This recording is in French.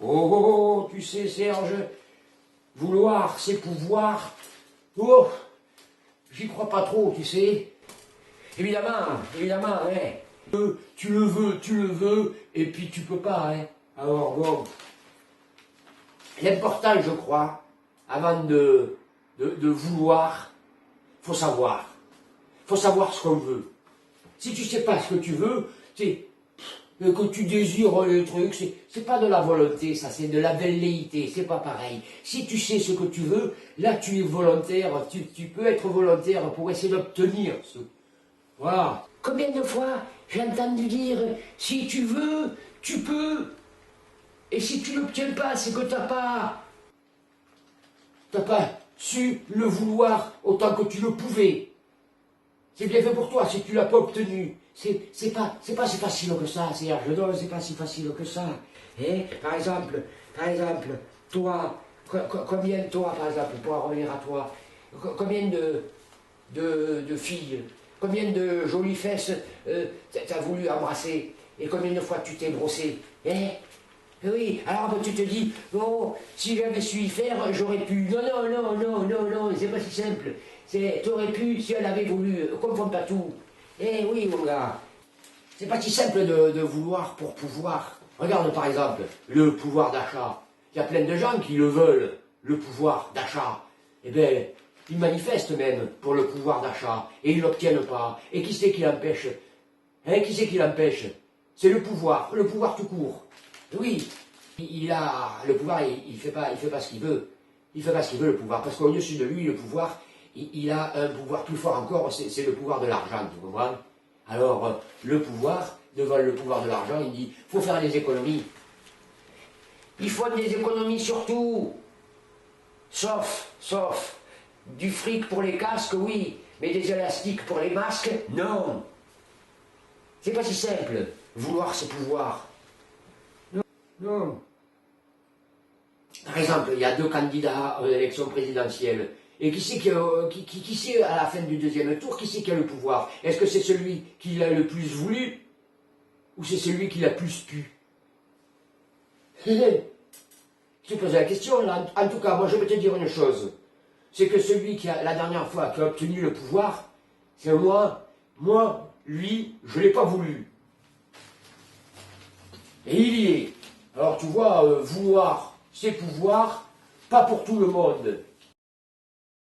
Oh, oh, oh, tu sais, Serge, vouloir, c'est pouvoir. Oh, j'y crois pas trop, tu sais. Évidemment, évidemment, hein. Tu le veux, et puis tu peux pas, hein. Alors bon, l'important, je crois, avant de vouloir, faut savoir. Faut savoir ce qu'on veut. Si tu sais pas ce que tu veux, que tu désires le truc, c'est pas de la volonté, ça, c'est de la velléité, c'est pas pareil. Si tu sais ce que tu veux, là tu es volontaire, tu peux être volontaire pour essayer d'obtenir ce... Voilà. Combien de fois j'ai entendu dire, si tu veux, tu peux, et si tu l'obtiens pas, c'est que t'as pas su le vouloir autant que tu le pouvais. C'est bien fait pour toi, si tu l'as pas obtenu. C'est pas si facile que ça, Serge. Non, c'est pas si facile que ça. Et, par exemple, toi, combien toi, par exemple, pour en revenir à toi, combien de filles, combien de jolies fesses t'as voulu embrasser, et combien de fois tu t'es brossé, hein? Oui, alors tu te dis, oh, si j'avais su y faire, j'aurais pu. Non, non, non, non, non, non, c'est pas si simple. T'aurais pu si elle avait voulu, confonds pas tout. Eh oui, mon gars, c'est pas si simple de vouloir pour pouvoir. Regarde par exemple, le pouvoir d'achat. Il y a plein de gens qui le veulent, le pouvoir d'achat. Eh bien, ils manifestent même pour le pouvoir d'achat, et ils l'obtiennent pas. Et qui c'est qui l'empêche? Hein, qui c'est qui l'empêche? C'est le pouvoir tout court. Oui, il a le pouvoir, il fait pas ce qu'il veut. Il fait pas ce qu'il veut, le pouvoir, parce qu'au-dessus de lui, le pouvoir, il a un pouvoir plus fort encore, c'est le pouvoir de l'argent, tu comprends? Alors, le pouvoir, devant le pouvoir de l'argent, il dit, faut faire des économies. Il faut des économies surtout, sauf, du fric pour les casques, oui, mais des élastiques pour les masques, non. C'est pas si simple, vouloir c'est pouvoir. Non. Par exemple, il y a deux candidats à l'élection présidentielle. Et qui c'est à la fin du deuxième tour, qui c'est qui a le pouvoir? Est-ce que c'est celui qui l'a le plus voulu, ou c'est celui qui l'a plus pu? Je te pose la question, là. En tout cas, moi je vais te dire une chose. C'est que celui qui a, la dernière fois, qui a obtenu le pouvoir, c'est moi. Moi, lui, je ne l'ai pas voulu. Et il y est. Alors tu vois, vouloir, c'est pouvoir, pas pour tout le monde.